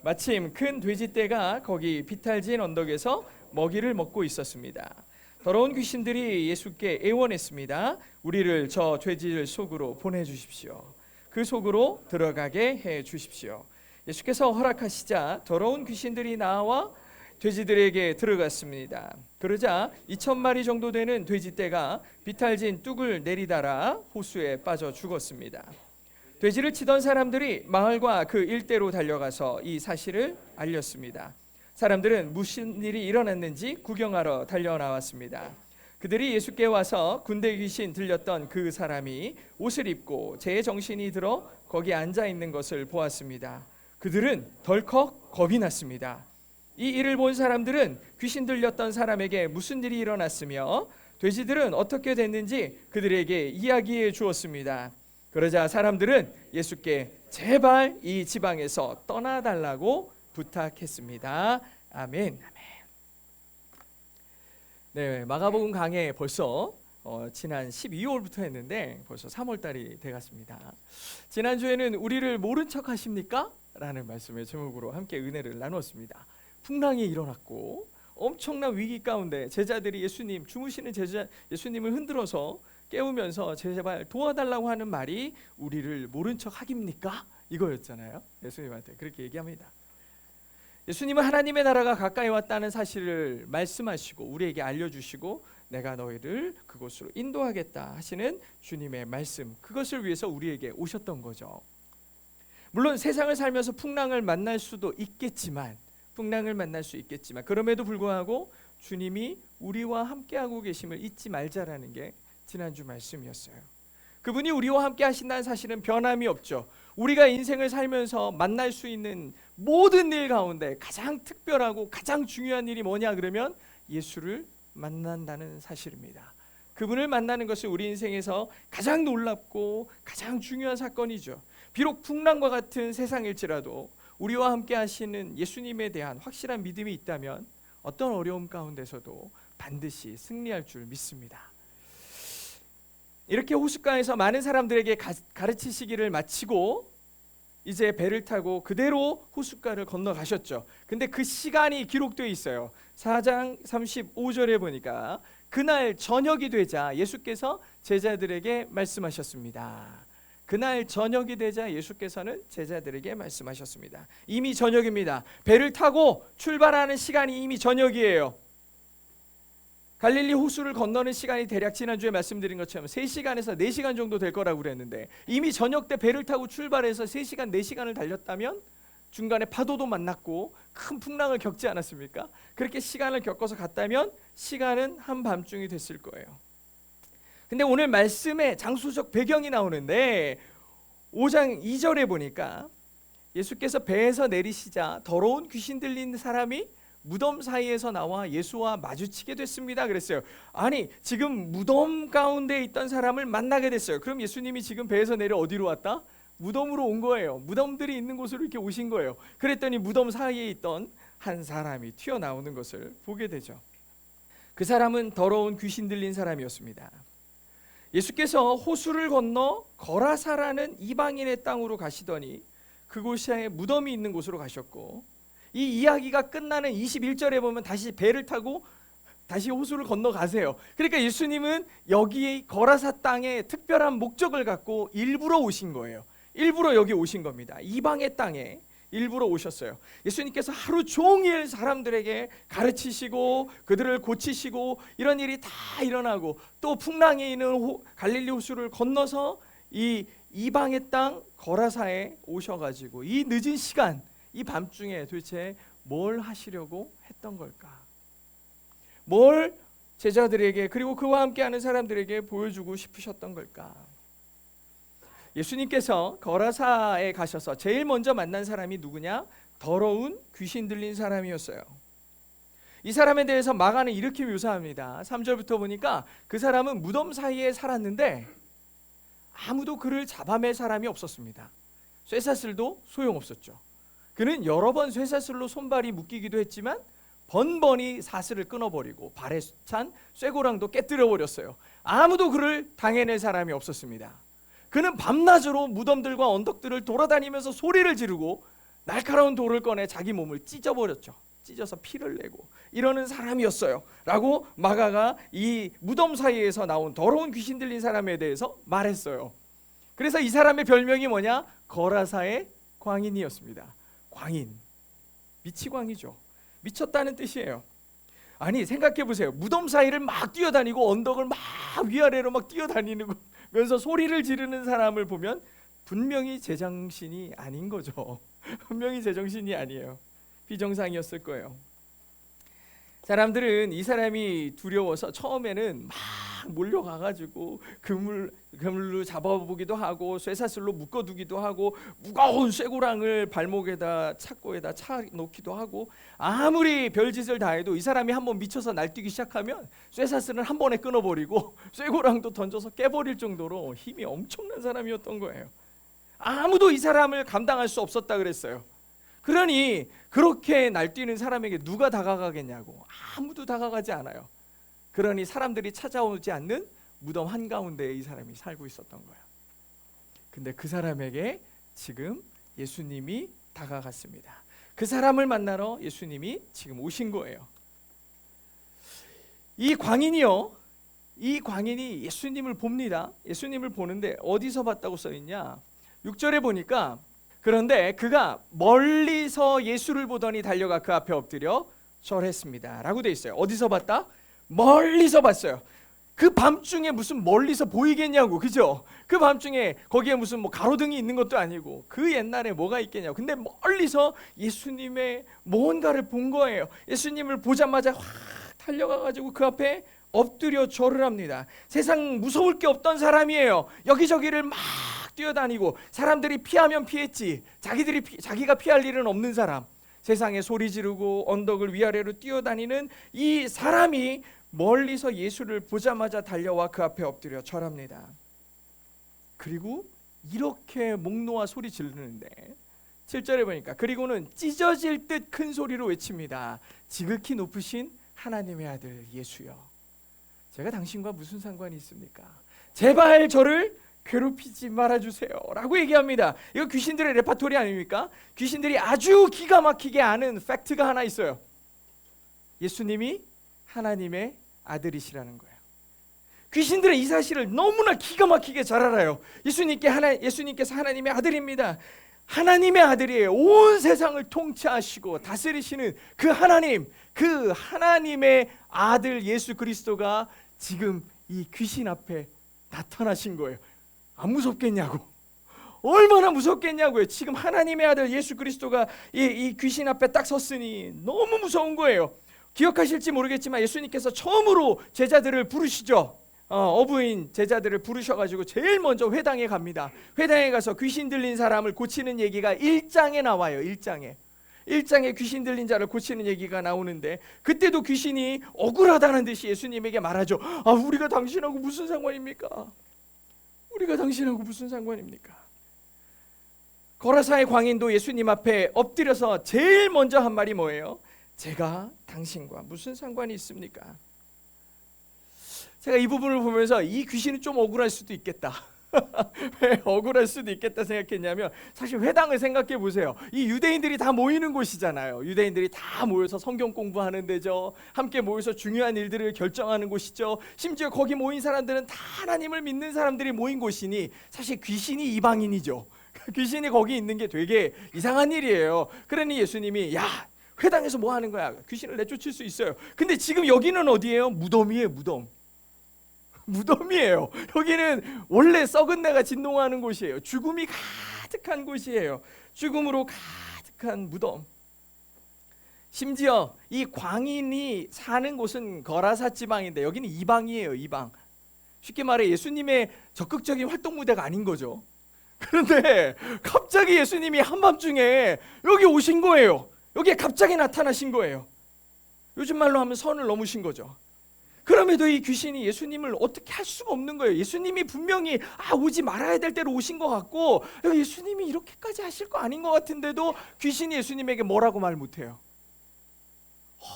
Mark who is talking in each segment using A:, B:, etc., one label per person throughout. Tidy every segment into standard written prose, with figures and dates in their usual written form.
A: 마침 큰 돼지떼가 거기 비탈진 언덕에서 먹이를 먹고 있었습니다. 더러운 귀신들이 예수께 애원했습니다. 우리를 저 돼지들 속으로 보내주십시오. 그 속으로 들어가게 해 주십시오. 예수께서 허락하시자 더러운 귀신들이 나와 돼지들에게 들어갔습니다. 그러자 2,000마리 정도 되는 돼지떼가 비탈진 뚝을 내리달아 호수에 빠져 죽었습니다. 돼지를 치던 사람들이 마을과 그 일대로 달려가서 이 사실을 알렸습니다. 사람들은 무슨 일이 일어났는지 구경하러 달려나왔습니다. 그들이 예수께 와서 군대 귀신 들렸던 그 사람이 옷을 입고 제정신이 들어 거기 앉아 있는 것을 보았습니다. 그들은 덜컥 겁이 났습니다. 이 일을 본 사람들은 귀신 들렸던 사람에게 무슨 일이 일어났으며 돼지들은 어떻게 됐는지 그들에게 이야기해 주었습니다. 그러자 사람들은 예수께 제발 이 지방에서 떠나달라고 부탁했습니다. 아멘. 네, 마가복음 강해 벌써 지난 12월부터 했는데 벌써 3월달이 돼갔습니다. 지난주에는 우리를 모른 척 하십니까? 라는 말씀의 제목으로 함께 은혜를 나누었습니다. 풍랑이 일어났고 엄청난 위기 가운데 제자들이 예수님, 주무시는 예수님을 흔들어서 깨우면서 제발 도와달라고 하는 말이 우리를 모른 척 하깁니까? 이거였잖아요. 예수님한테 그렇게 얘기합니다. 예수님은 하나님의 나라가 가까이 왔다는 사실을 말씀하시고 우리에게 알려주시고 내가 너희를 그곳으로 인도하겠다 하시는 주님의 말씀, 그것을 위해서 우리에게 오셨던 거죠. 물론 세상을 살면서 풍랑을 만날 수 있겠지만 그럼에도 불구하고 주님이 우리와 함께하고 계심을 잊지 말자라는 게 지난주 말씀이었어요. 그분이 우리와 함께 하신다는 사실은 변함이 없죠. 우리가 인생을 살면서 만날 수 있는 모든 일 가운데 가장 특별하고 가장 중요한 일이 뭐냐 그러면 예수를 만난다는 사실입니다. 그분을 만나는 것은 우리 인생에서 가장 놀랍고 가장 중요한 사건이죠. 비록 풍랑과 같은 세상일지라도 우리와 함께 하시는 예수님에 대한 확실한 믿음이 있다면 어떤 어려움 가운데서도 반드시 승리할 줄 믿습니다. 이렇게 호숫가에서 많은 사람들에게 가르치시기를 마치고 이제 배를 타고 그대로 호숫가를 건너가셨죠. 근데 그 시간이 기록되어 있어요. 4장 35절에 보니까 그날 저녁이 되자 예수께서 제자들에게 말씀하셨습니다. 그날 저녁이 되자 예수께서는 제자들에게 말씀하셨습니다. 이미 저녁입니다. 배를 타고 출발하는 시간이 이미 저녁이에요. 갈릴리 호수를 건너는 시간이 대략 지난주에 말씀드린 것처럼 3시간에서 4시간 정도 될 거라고 그랬는데 이미 저녁 때 배를 타고 출발해서 3시간, 4시간을 달렸다면 중간에 파도도 만났고 큰 풍랑을 겪지 않았습니까? 그렇게 시간을 겪어서 갔다면 시간은 한밤중이 됐을 거예요. 근데 오늘 말씀에 장소적 배경이 나오는데 5장 2절에 보니까 예수께서 배에서 내리시자 더러운 귀신 들린 사람이 무덤 사이에서 나와 예수와 마주치게 됐습니다. 그랬어요. 아니 지금 무덤 가운데 있던 사람을 만나게 됐어요. 그럼 예수님이 지금 배에서 내려 어디로 왔다? 무덤으로 온 거예요. 무덤들이 있는 곳으로 이렇게 오신 거예요. 그랬더니 무덤 사이에 있던 한 사람이 튀어나오는 것을 보게 되죠. 그 사람은 더러운 귀신 들린 사람이었습니다. 예수께서 호수를 건너 거라사라는 이방인의 땅으로 가시더니 그곳에 무덤이 있는 곳으로 가셨고 이 이야기가 끝나는 21절에 보면 다시 배를 타고 다시 호수를 건너가세요. 그러니까 예수님은 여기 거라사 땅에 특별한 목적을 갖고 일부러 오신 거예요. 일부러 여기 오신 겁니다. 이방의 땅에 일부러 오셨어요. 예수님께서 하루 종일 사람들에게 가르치시고 그들을 고치시고 이런 일이 다 일어나고 또 풍랑이 있는 갈릴리 호수를 건너서 이 이방의 땅 거라사에 오셔가지고 이 늦은 시간 이 밤중에 도대체 뭘 하시려고 했던 걸까? 뭘 제자들에게 그리고 그와 함께하는 사람들에게 보여주고 싶으셨던 걸까? 예수님께서 거라사에 가셔서 제일 먼저 만난 사람이 누구냐? 더러운 귀신 들린 사람이었어요. 이 사람에 대해서 마가는 이렇게 묘사합니다. 3절부터 보니까 그 사람은 무덤 사이에 살았는데 아무도 그를 잡아맬 사람이 없었습니다. 쇠사슬도 소용없었죠. 그는 여러 번 쇠사슬로 손발이 묶이기도 했지만 번번이 사슬을 끊어버리고 발에 찬 쇠고랑도 깨뜨려버렸어요. 아무도 그를 당해낼 사람이 없었습니다. 그는 밤낮으로 무덤들과 언덕들을 돌아다니면서 소리를 지르고 날카로운 돌을 꺼내 자기 몸을 찢어버렸죠. 찢어서 피를 내고 이러는 사람이었어요 라고 마가가 이 무덤 사이에서 나온 더러운 귀신 들린 사람에 대해서 말했어요. 그래서 이 사람의 별명이 뭐냐? 거라사의 광인이었습니다. 광인, 미치광이죠. 미쳤다는 뜻이에요. 아니 생각해 보세요. 무덤 사이를 막 뛰어다니고 언덕을 막 위아래로 막 뛰어다니면서 소리를 지르는 사람을 보면 분명히 제정신이 아닌 거죠. 분명히 제정신이 아니에요. 비정상이었을 거예요. 사람들은 이 사람이 두려워서 처음에는 막 몰려가가지고 그물로 잡아보기도 하고 쇠사슬로 묶어두기도 하고 무거운 쇠고랑을 발목에다 착고에다 차 놓기도 하고 아무리 별짓을 다 해도 이 사람이 한번 미쳐서 날뛰기 시작하면 쇠사슬은 한 번에 끊어버리고 쇠고랑도 던져서 깨버릴 정도로 힘이 엄청난 사람이었던 거예요. 아무도 이 사람을 감당할 수 없었다 그랬어요. 그러니 그렇게 날뛰는 사람에게 누가 다가가겠냐고. 아무도 다가가지 않아요. 그러니 사람들이 찾아오지 않는 무덤 한가운데에 이 사람이 살고 있었던 거예요. 근데 그 사람에게 지금 예수님이 다가갔습니다. 그 사람을 만나러 예수님이 지금 오신 거예요. 이 광인이 예수님을 봅니다. 예수님을 보는데 어디서 봤다고 써있냐? 6절에 보니까 그런데 그가 멀리서 예수를 보더니 달려가 그 앞에 엎드려 절했습니다 라고 돼 있어요. 어디서 봤다? 멀리서 봤어요. 그 밤중에 무슨 멀리서 보이겠냐고, 그죠? 그 밤중에 거기에 무슨 뭐 가로등이 있는 것도 아니고 그 옛날에 뭐가 있겠냐고. 근데 멀리서 예수님의 뭔가를 본 거예요. 예수님을 보자마자 확 달려가가지고 그 앞에 엎드려 절을 합니다. 세상 무서울 게 없던 사람이에요. 여기저기를 막 뛰어다니고 사람들이 피하면 피했지 자기가 피할 일은 없는 사람, 세상에 소리 지르고 언덕을 위아래로 뛰어다니는 이 사람이 멀리서 예수를 보자마자 달려와 그 앞에 엎드려 절합니다. 그리고 이렇게 목 놓아 소리 지르는데 7절에 보니까 그리고는 찢어질 듯 큰 소리로 외칩니다. 지극히 높으신 하나님의 아들 예수여, 제가 당신과 무슨 상관이 있습니까? 제발 저를 괴롭히지 말아주세요 라고 얘기합니다. 이거 귀신들의 레파토리 아닙니까? 귀신들이 아주 기가 막히게 아는 팩트가 하나 있어요. 예수님이 하나님의 아들이시라는 거예요. 귀신들은 이 사실을 너무나 기가 막히게 잘 알아요. 예수님께서 하나님의 아들입니다. 하나님의 아들이에요. 온 세상을 통치하시고 다스리시는 그 하나님의 아들 예수 그리스도가 지금 이 귀신 앞에 나타나신 거예요. 안 무섭겠냐고. 얼마나 무섭겠냐고요. 지금 하나님의 아들 예수 그리스도가 이 귀신 앞에 딱 섰으니 너무 무서운 거예요. 기억하실지 모르겠지만 예수님께서 처음으로 제자들을 부르시죠. 어부인 제자들을 부르셔가지고 제일 먼저 회당에 갑니다. 회당에 가서 귀신 들린 사람을 고치는 얘기가 1장에 나와요. 1장에 귀신 들린 자를 고치는 얘기가 나오는데 그때도 귀신이 억울하다는 듯이 예수님에게 말하죠. 우리가 당신하고 무슨 상관입니까? 우리가 당신하고 무슨 상관입니까? 거라사의 광인도 예수님 앞에 엎드려서 제일 먼저 한 말이 뭐예요? 제가 당신과 무슨 상관이 있습니까? 제가 이 부분을 보면서 이 귀신은 좀 억울할 수도 있겠다. 왜 억울할 수도 있겠다 생각했냐면 사실 회당을 생각해 보세요. 이 유대인들이 다 모이는 곳이잖아요. 유대인들이 다 모여서 성경 공부하는 데죠. 함께 모여서 중요한 일들을 결정하는 곳이죠. 심지어 거기 모인 사람들은 다 하나님을 믿는 사람들이 모인 곳이니 사실 귀신이 이방인이죠. 귀신이 거기 있는 게 되게 이상한 일이에요. 그러니 예수님이 회당에서 뭐 하는 거야? 귀신을 내쫓을 수 있어요. 근데 지금 여기는 어디예요? 무덤이에요. 무덤이에요. 여기는 원래 썩은 내가 진동하는 곳이에요. 죽음이 가득한 곳이에요. 죽음으로 가득한 무덤. 심지어 이 광인이 사는 곳은 거라사 지방인데 여기는 이방이에요. 이방. 쉽게 말해 예수님의 적극적인 활동 무대가 아닌 거죠. 그런데 갑자기 예수님이 한밤중에 여기 오신 거예요. 여기에 갑자기 나타나신 거예요. 요즘 말로 하면 선을 넘으신 거죠. 그럼에도 이 귀신이 예수님을 어떻게 할 수가 없는 거예요. 예수님이 분명히 오지 말아야 될 때로 오신 것 같고 예수님이 이렇게까지 하실 거 아닌 것 같은데도 귀신이 예수님에게 뭐라고 말 못해요.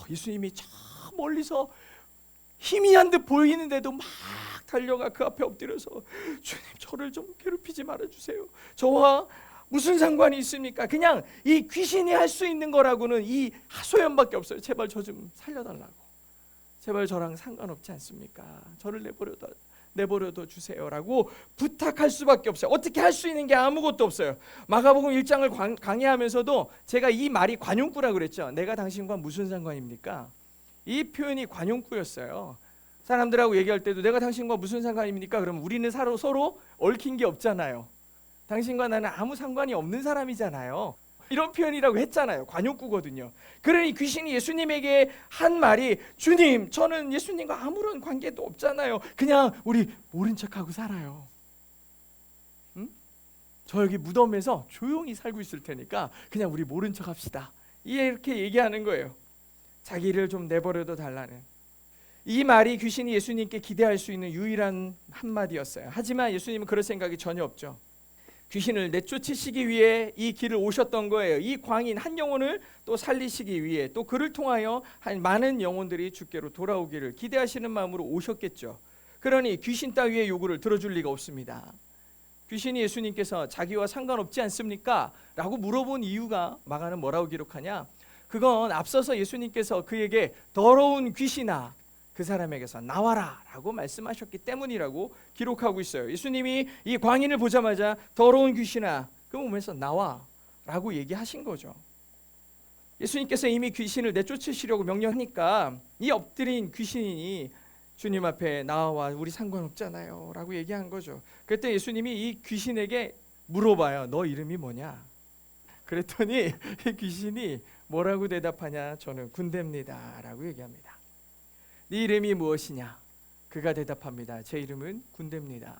A: 예수님이 저 멀리서 희미한 듯 보이는데도 막 달려가 그 앞에 엎드려서 주님 저를 좀 괴롭히지 말아주세요. 저와 무슨 상관이 있습니까? 그냥 이 귀신이 할 수 있는 거라고는 이 하소연밖에 없어요. 제발 저 좀 살려달라고. 제발 저랑 상관없지 않습니까? 저를 내버려둬 주세요라고 부탁할 수밖에 없어요. 어떻게 할 수 있는 게 아무것도 없어요. 마가복음 1장을 강의하면서도 제가 이 말이 관용구라고 그랬죠. 내가 당신과 무슨 상관입니까? 이 표현이 관용구였어요. 사람들하고 얘기할 때도 내가 당신과 무슨 상관입니까? 그러면 우리는 서로 얽힌 게 없잖아요. 당신과 나는 아무 상관이 없는 사람이잖아요. 이런 표현이라고 했잖아요. 관용구거든요. 그러니 귀신이 예수님에게 한 말이 주님, 저는 예수님과 아무런 관계도 없잖아요. 그냥 우리 모른 척하고 살아요. 응? 저 여기 무덤에서 조용히 살고 있을 테니까 그냥 우리 모른 척 합시다. 이렇게 얘기하는 거예요. 자기를 좀 내버려둬 달라는. 이 말이 귀신이 예수님께 기대할 수 있는 유일한 한마디였어요. 하지만 예수님은 그럴 생각이 전혀 없죠. 귀신을 내쫓으시기 위해 이 길을 오셨던 거예요. 이 광인 한 영혼을 또 살리시기 위해, 또 그를 통하여 많은 영혼들이 주께로 돌아오기를 기대하시는 마음으로 오셨겠죠. 그러니 귀신 따위의 요구를 들어줄 리가 없습니다. 귀신이 예수님께서 자기와 상관없지 않습니까? 라고 물어본 이유가 마가는 뭐라고 기록하냐? 그건 앞서서 예수님께서 그에게 더러운 귀신아 그 사람에게서 나와라 라고 말씀하셨기 때문이라고 기록하고 있어요. 예수님이 이 광인을 보자마자 더러운 귀신아 그 몸에서 나와 라고 얘기하신 거죠. 예수님께서 이미 귀신을 내쫓으시려고 명령하니까 이 엎드린 귀신이 주님 앞에 나와 우리 상관없잖아요 라고 얘기한 거죠. 그때 예수님이 이 귀신에게 물어봐요. 너 이름이 뭐냐? 그랬더니 이 귀신이 뭐라고 대답하냐? 저는 군대입니다 라고 얘기합니다. 네 이름이 무엇이냐? 그가 대답합니다. 제 이름은 군대입니다.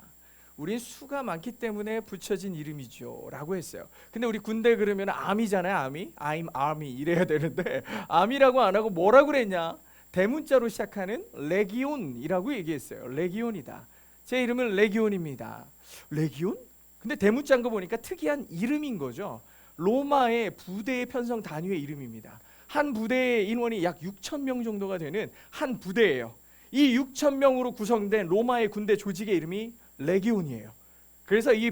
A: 우린 수가 많기 때문에 붙여진 이름이죠 라고 했어요. 근데 우리 군대 그러면 아미잖아요. 아미? I'm army 이래야 되는데 아미라고 안 하고 뭐라고 그랬냐? 대문자로 시작하는 레기온이라고 얘기했어요. 레기온이다. 제 이름은 레기온입니다. 레기온? 근데 대문자인 거 보니까 특이한 이름인 거죠. 로마의 부대의 편성 단위의 이름입니다. 한 부대의 인원이 약 6,000명 정도가 되는 한 부대예요. 이 6,000명으로 구성된 로마의 군대 조직의 이름이 레기온이에요. 그래서 이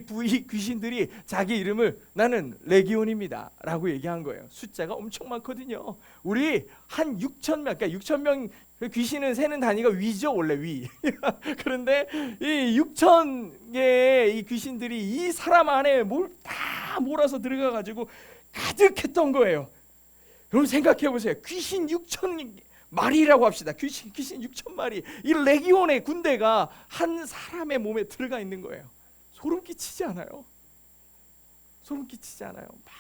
A: 귀신들이 자기 이름을 나는 레기온입니다 라고 얘기한 거예요. 숫자가 엄청 많거든요. 우리 한 6,000명, 그러니까 6,000명 귀신은 세는 단위가 위죠, 원래 위. 그런데 이 6,000개의 이 귀신들이 이 사람 안에 다 몰아서 들어가 가지고 가득했던 거예요. 여러분 생각해 보세요. 귀신 6,000마리라고 합시다. 귀신 6,000마리. 이 레기온의 군대가 한 사람의 몸에 들어가 있는 거예요. 소름 끼치지 않아요? 소름 끼치지 않아요? 막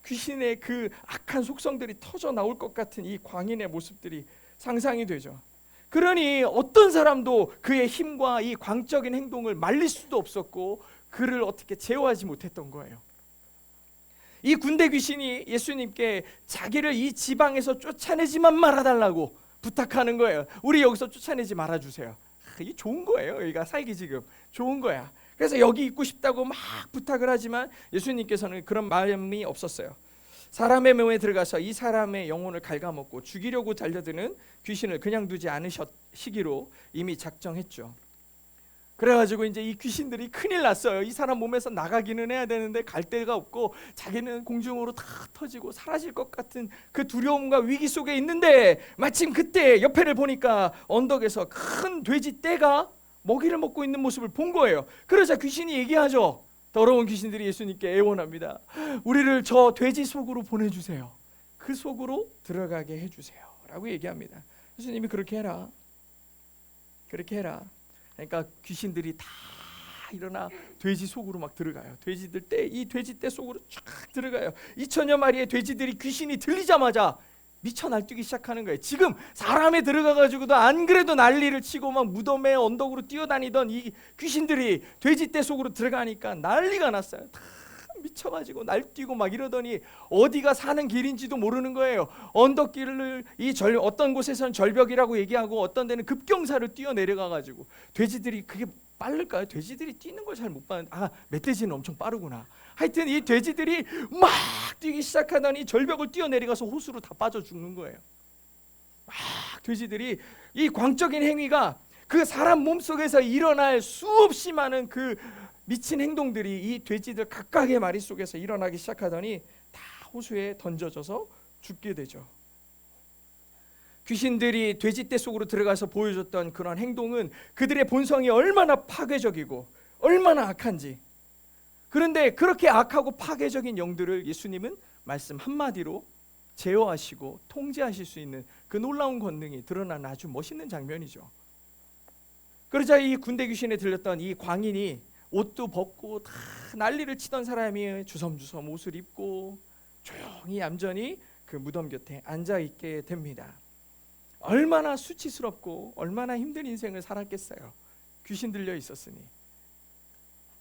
A: 귀신의 그 악한 속성들이 터져 나올 것 같은 이 광인의 모습들이 상상이 되죠. 그러니 어떤 사람도 그의 힘과 이 광적인 행동을 말릴 수도 없었고 그를 어떻게 제어하지 못했던 거예요. 이 군대 귀신이 예수님께 자기를 이 지방에서 쫓아내지만 말아달라고 부탁하는 거예요. 우리 여기서 쫓아내지 말아주세요. 이게 좋은 거예요. 여기가 살기 지금 좋은 거야. 그래서 여기 있고 싶다고 막 부탁을 하지만 예수님께서는 그런 마음이 없었어요. 사람의 몸에 들어가서 이 사람의 영혼을 갉아먹고 죽이려고 달려드는 귀신을 그냥 두지 않으시기로 이미 작정했죠. 그래가지고 이제 이 귀신들이 큰일 났어요. 이 사람 몸에서 나가기는 해야 되는데 갈 데가 없고 자기는 공중으로 다 터지고 사라질 것 같은 그 두려움과 위기 속에 있는데 마침 그때 옆에를 보니까 언덕에서 큰 돼지 떼가 먹이를 먹고 있는 모습을 본 거예요. 그러자 귀신이 얘기하죠. 더러운 귀신들이 예수님께 애원합니다. 우리를 저 돼지 속으로 보내주세요. 그 속으로 들어가게 해주세요 라고 얘기합니다. 예수님이 그렇게 해라. 그렇게 해라. 그러니까 귀신들이 다 일어나 돼지 속으로 막 들어가요. 이 돼지 떼 속으로 쫙 들어가요. 2,000여 마리의 돼지들이 귀신이 들리자마자 미쳐 날뛰기 시작하는 거예요. 지금 사람에 들어가가지고도 안 그래도 난리를 치고 막 무덤에 언덕으로 뛰어다니던 이 귀신들이 돼지 떼 속으로 들어가니까 난리가 났어요. 다 미쳐가지고 날뛰고 막 이러더니 어디가 사는 길인지도 모르는 거예요. 언덕길을 어떤 곳에서는 절벽이라고 얘기하고 어떤 데는 급경사를 뛰어내려가가지고 돼지들이 그게 빠를까요? 돼지들이 뛰는 걸 잘 못 봤는데 멧돼지는 엄청 빠르구나. 하여튼 이 돼지들이 막 뛰기 시작하더니 절벽을 뛰어내려가서 호수로 다 빠져 죽는 거예요. 막 돼지들이 이 광적인 행위가 그 사람 몸속에서 일어날 수없이 많은 그 미친 행동들이 이 돼지들 각각의 머릿속에서 일어나기 시작하더니 다 호수에 던져져서 죽게 되죠. 귀신들이 돼지떼 속으로 들어가서 보여줬던 그런 행동은 그들의 본성이 얼마나 파괴적이고 얼마나 악한지. 그런데 그렇게 악하고 파괴적인 영들을 예수님은 말씀 한마디로 제어하시고 통제하실 수 있는 그 놀라운 권능이 드러난 아주 멋있는 장면이죠. 그러자 이 군대 귀신에 들렸던 이 광인이 옷도 벗고 다 난리를 치던 사람이 주섬주섬 옷을 입고 조용히 얌전히 그 무덤 곁에 앉아 있게 됩니다. 얼마나 수치스럽고 얼마나 힘든 인생을 살았겠어요. 귀신 들려 있었으니.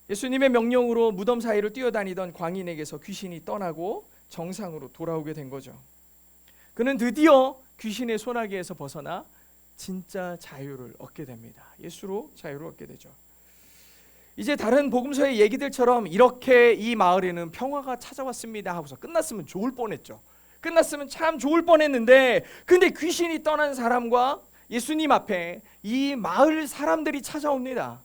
A: 예수님의 명령으로 무덤 사이를 뛰어다니던 광인에게서 귀신이 떠나고 정상으로 돌아오게 된 거죠. 그는 드디어 귀신의 소나기에서 벗어나 진짜 자유를 얻게 됩니다. 예수로 자유를 얻게 되죠. 이제 다른 복음서의 얘기들처럼 이렇게 이 마을에는 평화가 찾아왔습니다 하고서 끝났으면 좋을 뻔했죠. 끝났으면 참 좋을 뻔했는데, 근데 귀신이 떠난 사람과 예수님 앞에 이 마을 사람들이 찾아옵니다.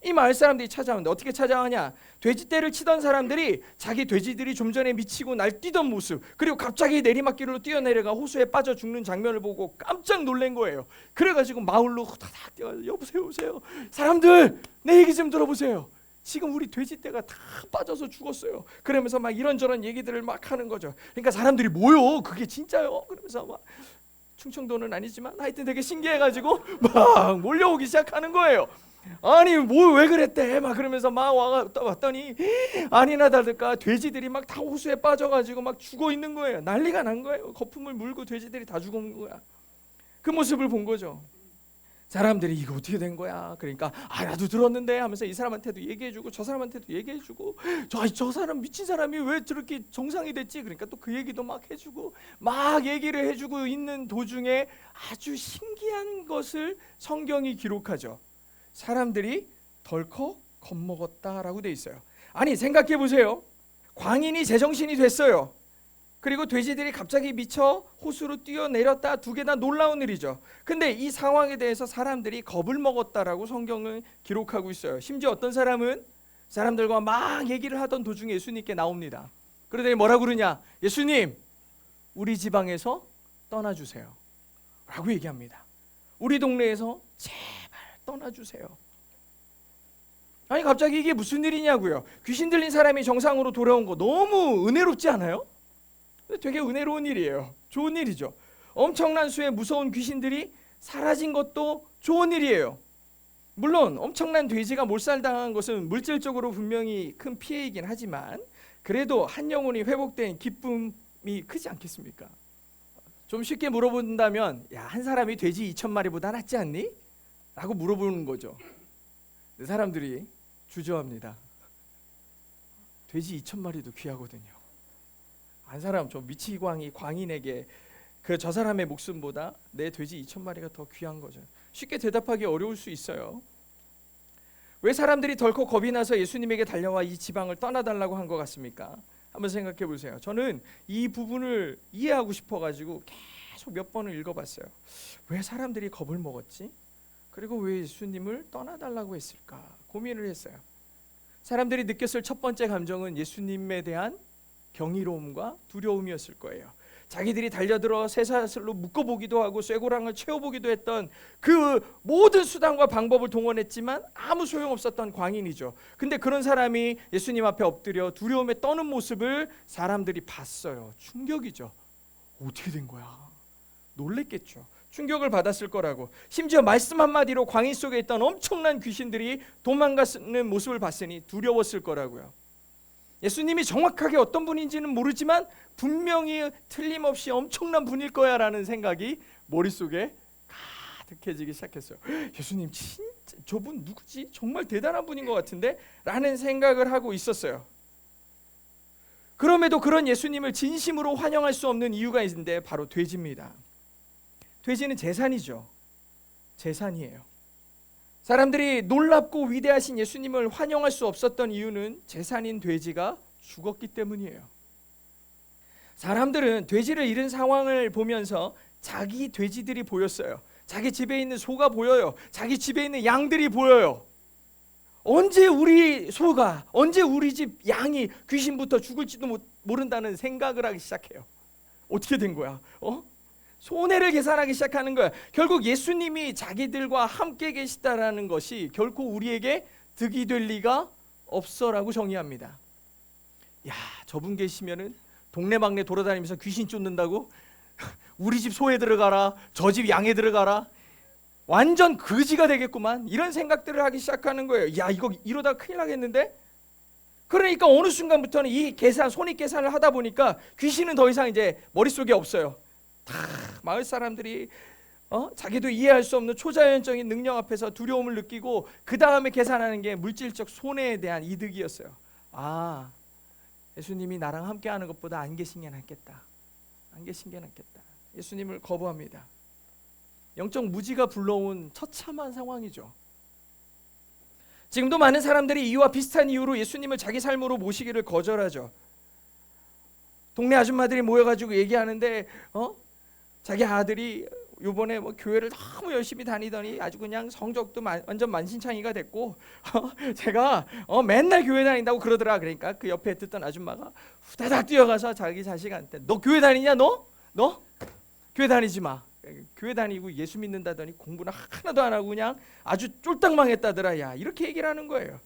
A: 이 마을 사람들이 찾아오는데 어떻게 찾아오냐? 돼지떼를 치던 사람들이 자기 돼지들이 좀 전에 미치고 날뛰던 모습, 그리고 갑자기 내리막길로 뛰어내려가 호수에 빠져 죽는 장면을 보고 깜짝 놀란 거예요. 그래가지고 마을로 후다닥 뛰어, 여보세요, 사람들 내 얘기 좀 들어보세요. 지금 우리 돼지떼가 다 빠져서 죽었어요. 그러면서 막 이런저런 얘기들을 막 하는 거죠. 그러니까 사람들이 뭐요? 그게 진짜요? 그러면서 막 충청도는 아니지만 하여튼 되게 신기해가지고 막 몰려오기 시작하는 거예요. 아니 뭐 왜 그랬대? 막 그러면서 막 왔더니 아니나 다를까 돼지들이 막 다 호수에 빠져가지고 막 죽어 있는 거예요. 난리가 난 거예요. 거품을 물고 돼지들이 다 죽은 거야. 그 모습을 본 거죠. 사람들이 이거 어떻게 된 거야? 그러니까 나도 들었는데 하면서 이 사람한테도 얘기해주고 저 사람한테도 얘기해주고 저 사람 미친 사람이 왜 저렇게 정상이 됐지? 그러니까 또 그 얘기도 막 해주고 막 얘기를 해주고 있는 도중에 아주 신기한 것을 성경이 기록하죠. 사람들이 덜컥 겁먹었다라고 돼 있어요. 아니 생각해 보세요. 광인이 제정신이 됐어요. 그리고 돼지들이 갑자기 미쳐 호수로 뛰어내렸다. 두 개 다 놀라운 일이죠. 근데 이 상황에 대해서 사람들이 겁을 먹었다라고 성경은 기록하고 있어요. 심지어 어떤 사람은 사람들과 막 얘기를 하던 도중에 예수님께 나옵니다. 그러더니 뭐라고 그러냐? 예수님, 우리 지방에서 떠나주세요 라고 얘기합니다. 우리 동네에서 제발 떠나주세요. 아니 갑자기 이게 무슨 일이냐고요. 귀신 들린 사람이 정상으로 돌아온 거 너무 은혜롭지 않아요? 되게 은혜로운 일이에요. 좋은 일이죠. 엄청난 수의 무서운 귀신들이 사라진 것도 좋은 일이에요. 물론 엄청난 돼지가 몰살당한 것은 물질적으로 분명히 큰 피해이긴 하지만 그래도 한 영혼이 회복된 기쁨이 크지 않겠습니까? 좀 쉽게 물어본다면 한 사람이 돼지 2,000마리보다 낫지 않니? 라고 물어보는 거죠. 사람들이 주저합니다. 돼지 2,000마리도 귀하거든요. 한 사람 저 미치광이 광인에게 저 사람의 목숨보다 내 돼지 2,000마리가 더 귀한 거죠. 쉽게 대답하기 어려울 수 있어요. 왜 사람들이 덜컥 겁이 나서 예수님에게 달려와 이 지방을 떠나달라고 한 것 같습니까? 한번 생각해 보세요. 저는 이 부분을 이해하고 싶어가지고 계속 몇 번을 읽어봤어요. 왜 사람들이 겁을 먹었지? 그리고 왜 예수님을 떠나달라고 했을까? 고민을 했어요. 사람들이 느꼈을 첫 번째 감정은 예수님에 대한 경이로움과 두려움이었을 거예요. 자기들이 달려들어 쇠사슬로 묶어보기도 하고 쇠고랑을 채워보기도 했던 그 모든 수단과 방법을 동원했지만 아무 소용없었던 광인이죠. 근데 그런 사람이 예수님 앞에 엎드려 두려움에 떠는 모습을 사람들이 봤어요. 충격이죠. 어떻게 된 거야? 놀랬겠죠. 충격을 받았을 거라고. 심지어 말씀 한마디로 광인 속에 있던 엄청난 귀신들이 도망가는 모습을 봤으니 두려웠을 거라고요. 예수님이 정확하게 어떤 분인지는 모르지만 분명히 틀림없이 엄청난 분일 거야 라는 생각이 머릿속에 가득해지기 시작했어요. 예수님 진짜 저분 누구지? 정말 대단한 분인 것 같은데? 라는 생각을 하고 있었어요. 그럼에도 그런 예수님을 진심으로 환영할 수 없는 이유가 있는데 바로 돼지입니다. 돼지는 재산이죠. 재산이에요. 사람들이 놀랍고 위대하신 예수님을 환영할 수 없었던 이유는 재산인 돼지가 죽었기 때문이에요. 사람들은 돼지를 잃은 상황을 보면서 자기 돼지들이 보였어요. 자기 집에 있는 소가 보여요. 자기 집에 있는 양들이 보여요. 언제 우리 소가, 언제 우리 집 양이 귀신부터 죽을지도 모른다는 생각을 하기 시작해요. 어떻게 된 거야? 손해를 계산하기 시작하는 거야. 결국 예수님이 자기들과 함께 계시다라는 것이 결코 우리에게 득이 될 리가 없어라고 정의합니다. 야, 저분 계시면은 동네방네 돌아다니면서 귀신 쫓는다고? 우리 집 소에 들어가라, 저 집 양에 들어가라, 완전 거지가 되겠구만, 이런 생각들을 하기 시작하는 거예요. 야, 이거 이러다 큰일 나겠는데? 그러니까 어느 순간부터는 이 손익 계산을 하다 보니까 귀신은 더 이상 이제 머릿속에 없어요. 다 마을 사람들이 자기도 이해할 수 없는 초자연적인 능력 앞에서 두려움을 느끼고 그 다음에 계산하는 게 물질적 손해에 대한 이득이었어요. 아, 예수님이 나랑 함께하는 것보다 안 계신 게 낫겠다. 안 계신 게 낫겠다. 예수님을 거부합니다. 영적 무지가 불러온 처참한 상황이죠. 지금도 많은 사람들이 이와 비슷한 이유로 예수님을 자기 삶으로 모시기를 거절하죠. 동네 아줌마들이 모여가지고 얘기하는데 자기 아들이 요번에 교회를 너무 열심히 다니더니 아주 그냥 성적도 완전 만신창이가 됐고 제가 맨날 교회 다닌다고 그러더라. 그러니까 그 옆에 듣던 아줌마가 후다닥 뛰어가서 자기 자식한테 너 교회 다니냐? 너 교회 다니지 마. 교회 다니고 예수 믿는다더니 공부는 하나도 안 하고 그냥 아주 쫄딱 망했다더라. 야, 이렇게 얘기를 하는 거예요.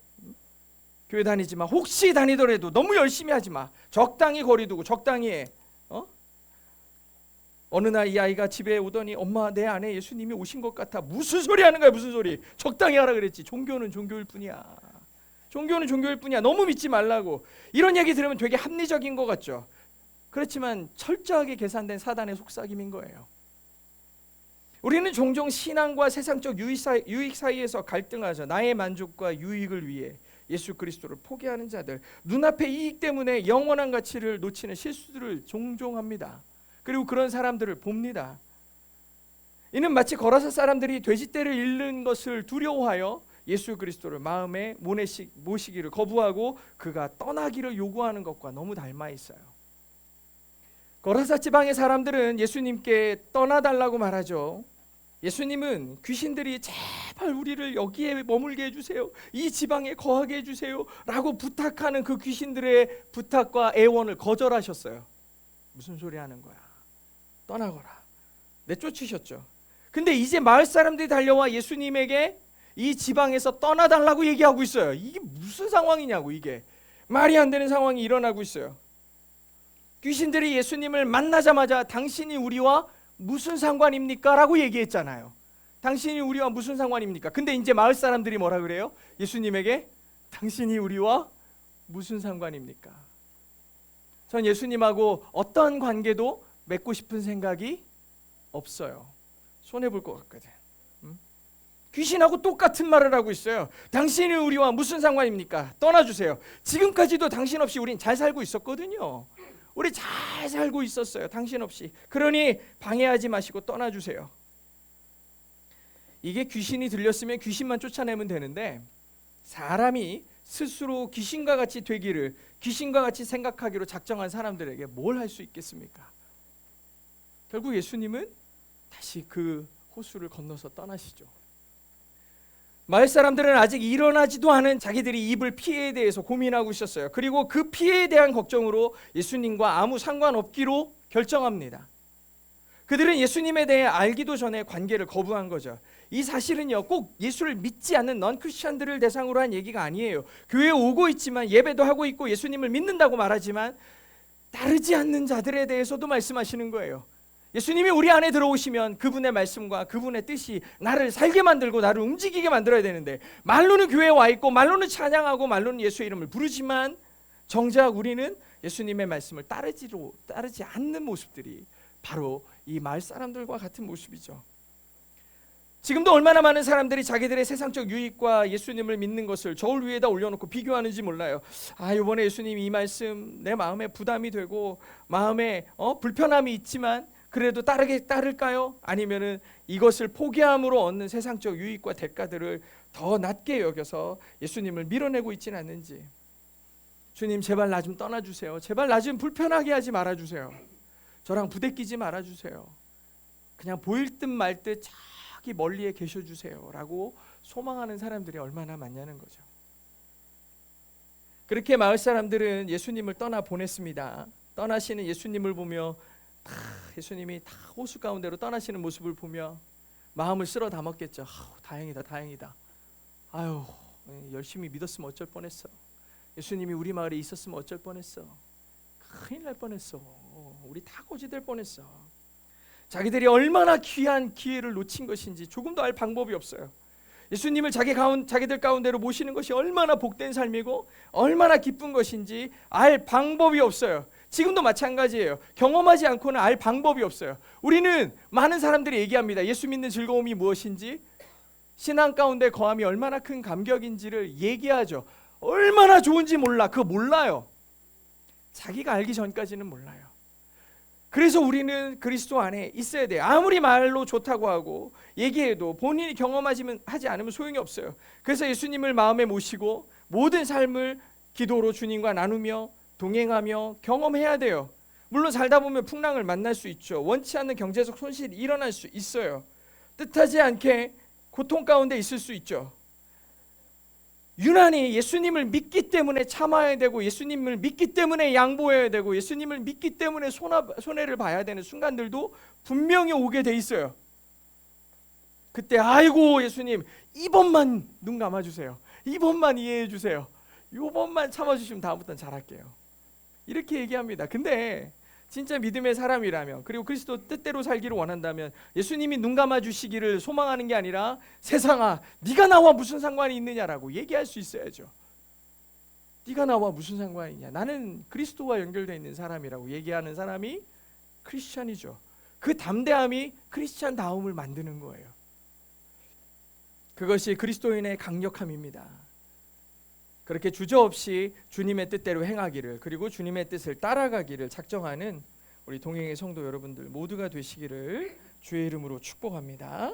A: 교회 다니지 마. 혹시 다니더라도 너무 열심히 하지 마. 적당히 거리 두고 적당히 해. 어느 날 이 아이가 집에 오더니 엄마, 내 안에 예수님이 오신 것 같아. 무슨 소리 하는 거야? 무슨 소리? 적당히 하라 그랬지. 종교는 종교일 뿐이야. 종교는 종교일 뿐이야. 너무 믿지 말라고. 이런 얘기 들으면 되게 합리적인 것 같죠. 그렇지만 철저하게 계산된 사단의 속삭임인 거예요. 우리는 종종 신앙과 세상적 유익 사이에서 갈등하죠. 나의 만족과 유익을 위해 예수 그리스도를 포기하는 자들, 눈앞의 이익 때문에 영원한 가치를 놓치는 실수들을 종종 합니다. 그리고 그런 사람들을 봅니다. 이는 마치 거라사 사람들이 돼지떼를 잃는 것을 두려워하여 예수 그리스도를 마음에 모시기를 거부하고 그가 떠나기를 요구하는 것과 너무 닮아 있어요. 거라사 지방의 사람들은 예수님께 떠나달라고 말하죠. 예수님은 귀신들이 제발 우리를 여기에 머물게 해주세요, 이 지방에 거하게 해주세요 라고 부탁하는 그 귀신들의 부탁과 애원을 거절하셨어요. 무슨 소리 하는 거야? 떠나거라. 내쫓으셨죠. 근데 이제 마을 사람들이 달려와 예수님에게 이 지방에서 떠나달라고 얘기하고 있어요. 이게 무슨 상황이냐고. 이게 말이 안 되는 상황이 일어나고 있어요. 귀신들이 예수님을 만나자마자 당신이 우리와 무슨 상관입니까? 라고 얘기했잖아요. 당신이 우리와 무슨 상관입니까? 근데 이제 마을 사람들이 뭐라 그래요? 예수님에게 당신이 우리와 무슨 상관입니까? 전 예수님하고 어떤 관계도 맺고 싶은 생각이 없어요. 손해볼 것 같거든. 귀신하고 똑같은 말을 하고 있어요. 당신이 우리와 무슨 상관입니까? 떠나주세요. 지금까지도 당신 없이 우린 잘 살고 있었거든요. 우리 잘 살고 있었어요. 당신 없이. 그러니 방해하지 마시고 떠나주세요. 이게 귀신이 들렸으면 귀신만 쫓아내면 되는데 사람이 스스로 귀신과 같이 되기를, 귀신과 같이 생각하기로 작정한 사람들에게 뭘 할 수 있겠습니까? 결국 예수님은 다시 그 호수를 건너서 떠나시죠. 마을 사람들은 아직 일어나지도 않은 자기들이 입을 피해에 대해서 고민하고 있었어요. 그리고 그 피해에 대한 걱정으로 예수님과 아무 상관없기로 결정합니다. 그들은 예수님에 대해 알기도 전에 관계를 거부한 거죠. 이 사실은요, 꼭 예수를 믿지 않는 넌 크리스천들을 대상으로 한 얘기가 아니에요. 교회에 오고 있지만, 예배도 하고 있고 예수님을 믿는다고 말하지만 따르지 않는 자들에 대해서도 말씀하시는 거예요. 예수님이 우리 안에 들어오시면 그분의 말씀과 그분의 뜻이 나를 살게 만들고 나를 움직이게 만들어야 되는데, 말로는 교회에 와 있고 말로는 찬양하고 말로는 예수의 이름을 부르지만 정작 우리는 예수님의 말씀을 따르지 않는 모습들이 바로 이 마을 사람들과 같은 모습이죠. 지금도 얼마나 많은 사람들이 자기들의 세상적 유익과 예수님을 믿는 것을 저울 위에다 올려놓고 비교하는지 몰라요. 이번에 예수님 이 말씀 내 마음에 부담이 되고 마음에 불편함이 있지만 그래도 따를까요? 아니면은 이것을 포기함으로 얻는 세상적 유익과 대가들을 더 낮게 여겨서 예수님을 밀어내고 있지는 않는지. 주님, 제발 나 좀 떠나주세요. 제발 나 좀 불편하게 하지 말아주세요. 저랑 부대끼지 말아주세요. 그냥 보일 듯 말 듯 저기 멀리에 계셔주세요 라고 소망하는 사람들이 얼마나 많냐는 거죠. 그렇게 마을 사람들은 예수님을 떠나 보냈습니다. 떠나시는 예수님을 보며 예수님이 다 호수 가운데로 떠나시는 모습을 보며 마음을 쓸어 담았겠죠. 다행이다, 다행이다. 아유, 열심히 믿었으면 어쩔 뻔했어. 예수님이 우리 마을에 있었으면 어쩔 뻔했어. 큰일 날 뻔했어. 우리 다 고지될 뻔했어. 자기들이 얼마나 귀한 기회를 놓친 것인지 조금도 알 방법이 없어요. 예수님을 자기들 가운데로 모시는 것이 얼마나 복된 삶이고 얼마나 기쁜 것인지 알 방법이 없어요. 지금도 마찬가지예요. 경험하지 않고는 알 방법이 없어요. 우리는 많은 사람들이 얘기합니다. 예수 믿는 즐거움이 무엇인지, 신앙 가운데 거함이 얼마나 큰 감격인지를 얘기하죠. 얼마나 좋은지 몰라. 그거 몰라요. 자기가 알기 전까지는 몰라요. 그래서 우리는 그리스도 안에 있어야 돼요. 아무리 말로 좋다고 하고 얘기해도 본인이 경험하지 않으면 소용이 없어요. 그래서 예수님을 마음에 모시고 모든 삶을 기도로 주님과 나누며 동행하며 경험해야 돼요. 물론 살다 보면 풍랑을 만날 수 있죠. 원치 않는 경제적 손실이 일어날 수 있어요. 뜻하지 않게 고통 가운데 있을 수 있죠. 유난히 예수님을 믿기 때문에 참아야 되고, 예수님을 믿기 때문에 양보해야 되고, 예수님을 믿기 때문에 손해를 봐야 되는 순간들도 분명히 오게 돼 있어요. 그때 아이고 예수님, 이번만 눈 감아주세요. 이번만 이해해 주세요. 이번만 참아주시면 다음부터는 잘할게요. 이렇게 얘기합니다. 근데 진짜 믿음의 사람이라면, 그리고 그리스도 뜻대로 살기를 원한다면 예수님이 눈 감아 주시기를 소망하는 게 아니라 세상아 네가 나와 무슨 상관이 있느냐라고 얘기할 수 있어야죠. 네가 나와 무슨 상관이 있냐, 나는 그리스도와 연결되어 있는 사람이라고 얘기하는 사람이 크리스찬이죠. 그 담대함이 크리스찬다움을 만드는 거예요. 그것이 그리스도인의 강력함입니다. 그렇게 주저없이 주님의 뜻대로 행하기를, 그리고 주님의 뜻을 따라가기를 작정하는 우리 동행의 성도 여러분들 모두가 되시기를 주의 이름으로 축복합니다.